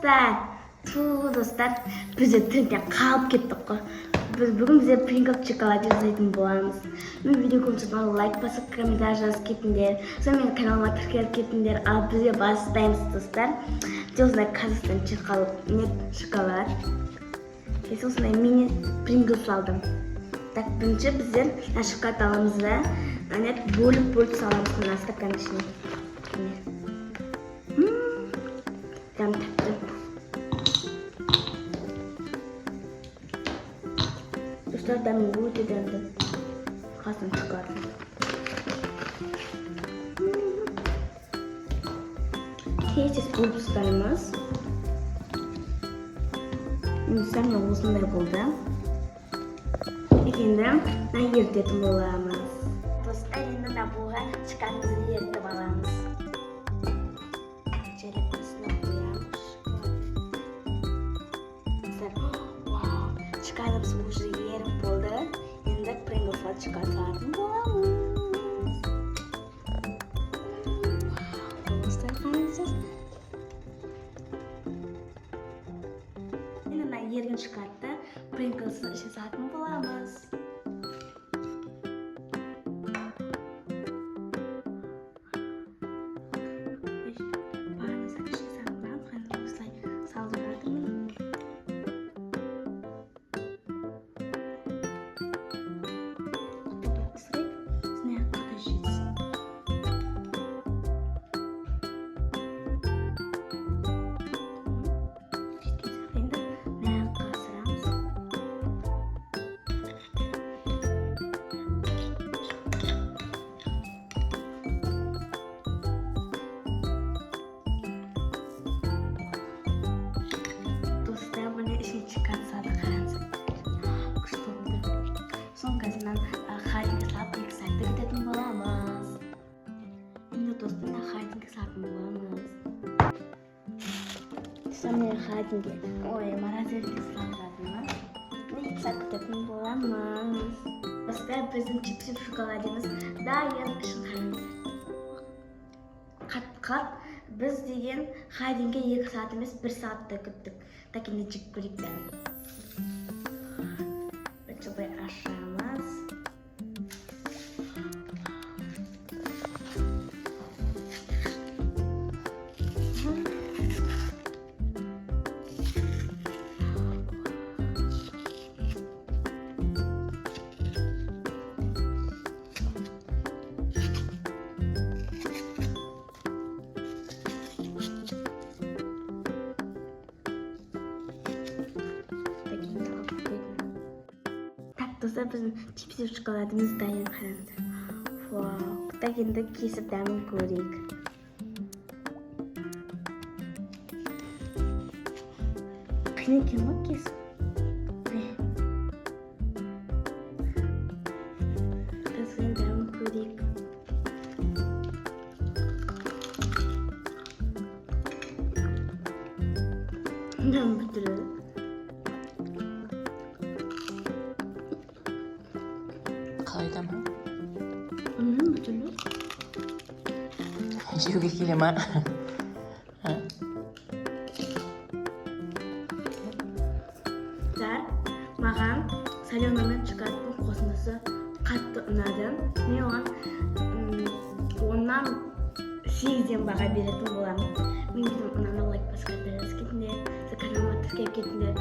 достар, біз трендтен қалып кеттік қой. Бүгін бізде Pringles шоколад жасайтын боламыз. Мен видео көмсізден лайк басып, комментарий жазып кетіңдер. Сонымен каналыма тіркеліп кетіңдер. Ал бізде бастаймыз достар. Осындай Қазақстан шоколад. Осындай мини Pringles алдым. Так, бірінші біздер шоколад аламыз да, бөліп саламыз мына стакан ішіне. Прям тәтті. Достар, дәмі өте дәмді. Қасын шығардым. Тез бөліп ұстаймыз. Сәне осындай болды. Енді ертетін боламыз. Достар, енді набуға шоколадымызды ертіп аламыз. Шоколадымыз уже еріп болды. Енді Pringles'ға шығаратын боламыз. Достар, қараңыздар. Енді ерген шоколадты Pringles'ы жасатын боламыз. Çıkarsa da karanlık. Kuştu oldu. Son gazından Haydin'e saat 2 saatte gidelim olamaz. Şimdi dostumla Haydin'e saat mi olamaz? Sonra Haydin'e marazeli ıslatladığına ne 2 saat gidelim olamaz. Dostlar, bizim çipsi şokoladımız daha yazmışın karanlık. Kat biz деген Haydin'e 2 saatimiz 1 saatte gittik. Takini jip көрейік. Coba ашамыз. Dostlar, bizim çipsi şokoladımız dayın қараңыздар. Wow, так енді кесіп дәмін көрейік. Қиын екен ғой кесіп. Қазір дәмін көрейік. Дәм бітіреді. Kaldı mı? Betul. Juga gila mak. Маған Соленамен шоколадтың қосындысы қатты ұнады. Мен оған 10-нан 8-ден баға беретін боламын. Мен видеоны лайк басып кетіңдер, каналыма тіркеліп кетіңдер.